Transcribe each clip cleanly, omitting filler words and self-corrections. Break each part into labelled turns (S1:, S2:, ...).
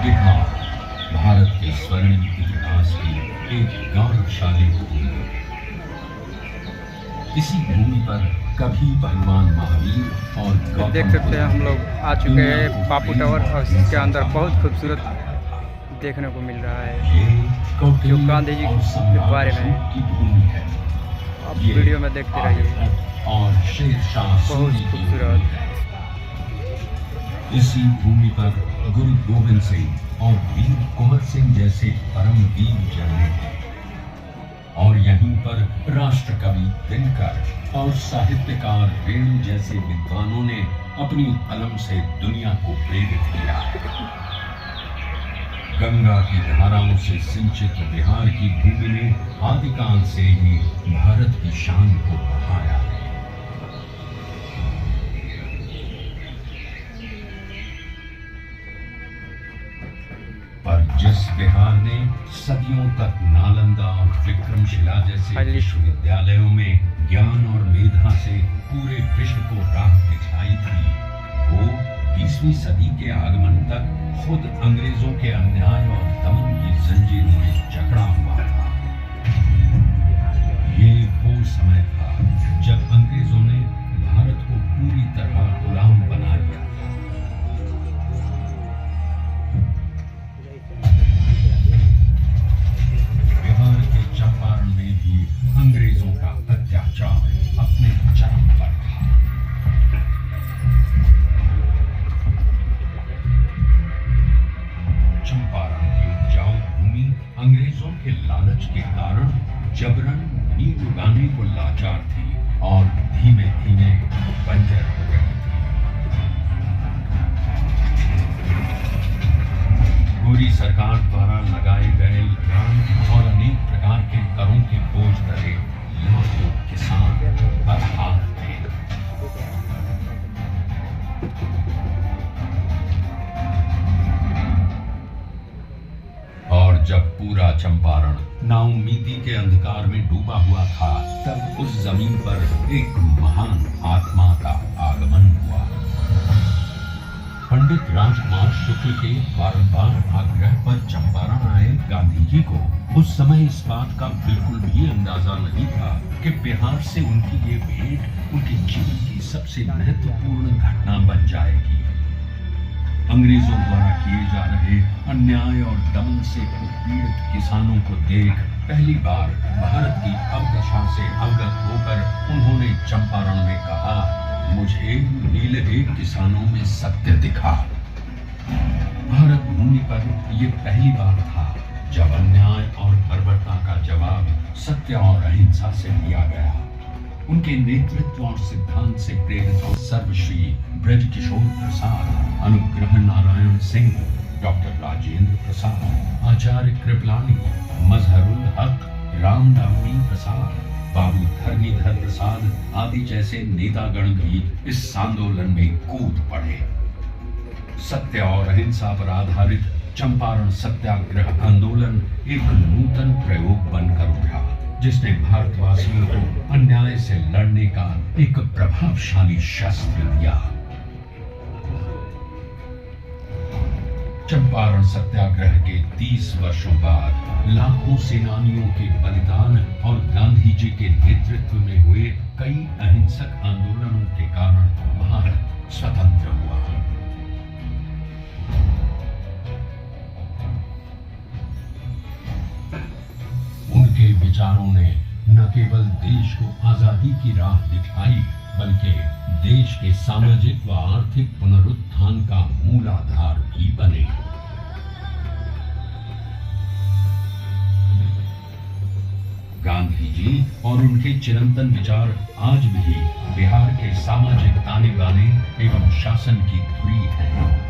S1: बिहार भारत के स्वर्णिम इतिहास की एक गौरवशाली भूमि। इसी भूमि पर कभी भगवान महावीर और
S2: देख सकते हैं हम लोग आ चुके हैं बापू टावर और इसके अंदर बहुत खूबसूरत देखने को मिल रहा है जो गांधी जी के बारे में है। आप वीडियो में देखते रहिए
S1: और शेरशाह
S2: बहुत खूबसूरत।
S1: इसी भूमि पर गुरु गोविंद सिंह और वीर कुंवर सिंह जैसे परम वीर जन्मे हैं और यहीं पर राष्ट्र कवि दिनकर और साहित्यकार रेणु जैसे विद्वानों ने अपनी कलम से दुनिया को प्रेरित किया है। गंगा की धाराओं से सिंचित बिहार की भूमि ने आदिकाल से ही भारत की शान को बढ़ाया है। पर जिस बिहार ने सदियों तक नालंदा और विक्रमशिला जैसे विश्वविद्यालयों में ज्ञान और मेधा से पूरे विश्व को राह दिखाई थी, वो 20वीं सदी के आगमन तक खुद अंग्रेजों के अन्याय और दमन की जंजीरों में जकड़ा हुआ था। ये वो समय था जब अंग्रेजों ने भारत को पूरी तरह गुलाम बना लिया। बिहार के चंपारण में भी अंग्रेजों का अत्याचार अपने चरम पर था। चंपारण की उपजाऊ भूमि अंग्रेजों के लालच के कारण जबरन नींद उगाने को लाचार थी और धीमे धीमे बंजर हो गई थी। गोरी सरकार द्वारा लगाए गए लगान और अनेक प्रकार के करों के बोझ तले लाखों किसान बर्बाद थे। और जब पूरा चंपारण नाउम्मीदी के अंधकार में डूबा हुआ था, तब उस जमीन पर एक महान आत्मा का आगमन हुआ। पंडित राजकुमार शुक्ल के बारंबार आग्रह पर चंपारण आए गांधी जी को उस समय इस बात का बिल्कुल भी अंदाजा नहीं था कि बिहार से उनकी ये भेंट उनके जीवन की सबसे महत्वपूर्ण घटना बन जाएगी। अंग्रेजों द्वारा किए जा रहे अन्याय और दमन से उत्पीड़ित किसानों को देख पहली बार भारत की अवदशा से अवगत होकर उन्होंने चंपारण में कहा, मुझे नीलहे किसानों में सत्य दिखा। भारत भूमि पर यह पहली बार था जब अन्याय और बर्बरता का जवाब सत्य और अहिंसा से दिया गया। उनके नेतृत्व और सिद्धांत से प्रेरित सर्वश्री ब्रजकिशोर प्रसाद, अनुग्रह नारायण सिंह, डॉक्टर राजेंद्र प्रसाद, आचार्य कृपलानी, मजहरुल हक, रामनवमी प्रसाद, बाबू धरणीधर प्रसाद आदि जैसे नेतागण भी इस आंदोलन में कूद पड़े। सत्य और अहिंसा पर आधारित चंपारण सत्याग्रह आंदोलन एक नूतन प्रयोग बनकर उभरा, जिसने भारतवासियों को अन्याय से लड़ने का एक प्रभावशाली शस्त्र दिया। चंपारण सत्याग्रह के 30 वर्षों बाद लाखों सेनानियों के बलिदान और गांधी जी के नेतृत्व में हुए कई अहिंसक आंदोलनों के कारण भारत स्वतंत्र हुआ। उनके विचारों ने न केवल देश को आजादी की राह दिखाई, बल्कि देश के सामाजिक व आर्थिक पुनरुत्थान का मूलाधार भी बने। गांधी जी और उनके चिरंतन विचार आज भी बिहार के सामाजिक ताने बाने एवं शासन की धुरी है।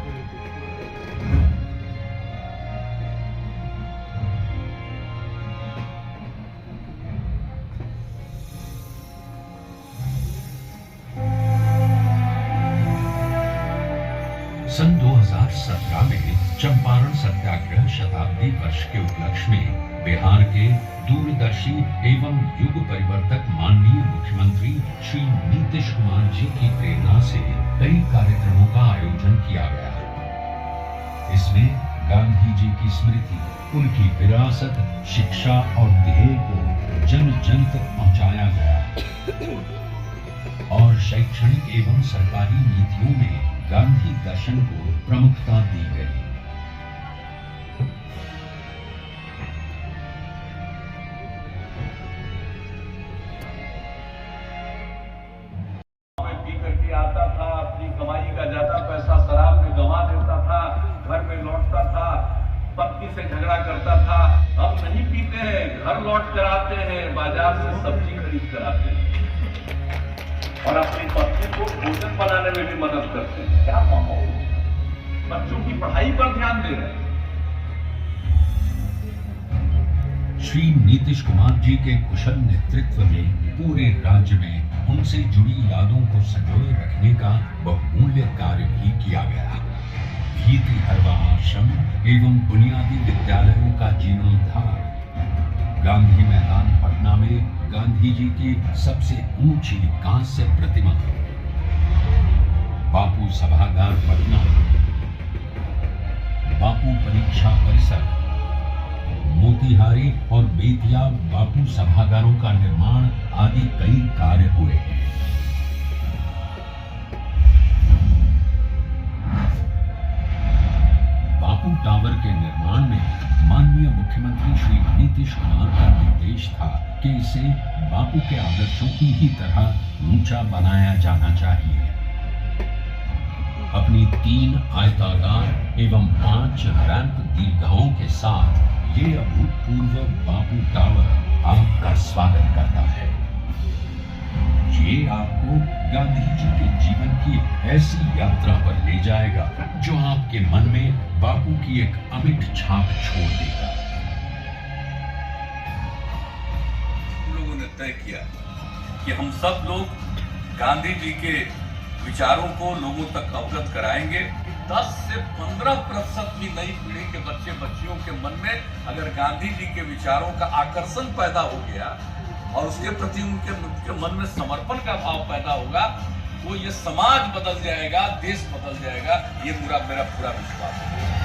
S1: सन 2017 में चंपारण सत्याग्रह शताब्दी वर्ष के उपलक्ष्य में बिहार के दूरदर्शी एवं युग परिवर्तक माननीय मुख्यमंत्री श्री नीतीश कुमार जी की प्रेरणा से कई कार्यक्रमों का आयोजन किया गया। इसमें गांधी जी की स्मृति, उनकी विरासत, शिक्षा और ध्येय को जन जन तक पहुंचाया गया और शैक्षणिक एवं सरकारी नीतियों में गांधी दर्शन को प्रमुखता दी गई।
S3: आता था, अपनी कमाई का ज्यादा पैसा शराब में गंवा देता था, घर में लौटता था, पत्नी से झगड़ा करता था। अब नहीं पीते हैं, घर लौट कर आते हैं, बाजार से सब्जी खरीद कर आते हैं और अपनी पत्नी को भोजन बनाने में भी मदद करते हैं। क्या माहौल, बच्चों की पढ़ाई पर ध्यान दे रहे हैं।
S1: श्री नीतीश कुमार जी के कुशल नेतृत्व में पूरे राज्य में उनसे जुड़ी यादों को संजोए रखने का बहुमूल्य कार्य भी किया गया। भीति हरवा आश्रम एवं बुनियादी विद्यालयों का जीर्णोद्धार, गांधी मैदान पटना में गांधी जी की सबसे ऊंची कांस्य प्रतिमा, बापू सभागार पटना, बापू परीक्षा परिसर, मोतिहारी और बेतिया बापू सभागारों का निर्माण आदि कई कार्य हुए हैं। बापू टावर के निर्माण में माननीय मुख्यमंत्री श्री नीतीश कुमार का निर्देश था कि इसे बापू के आदर्शों की ही तरह ऊंचा बनाया जाना चाहिए। अपनी 3 आयताकार एवं 5 रैंप दीर्घाओं के साथ ये अभूतपूर्व बापू टावर आपका स्वागत करता है। ये आपको गांधी जी के जीवन की ऐसी यात्रा पर ले जाएगा जो आपके मन में बापू की एक अमिट छाप छोड़ देगा।
S3: लोगों ने तय किया कि हम सब लोग गांधी जी के विचारों को लोगों तक अवगत कराएंगे। 10 से 15% भी नई पीढ़ी के बच्चे बच्चियों के मन में अगर गांधी जी के विचारों का आकर्षण पैदा हो गया और उसके प्रति उनके मन में समर्पण का भाव पैदा होगा, तो ये समाज बदल जाएगा, देश बदल जाएगा, ये मेरा पूरा विश्वास है।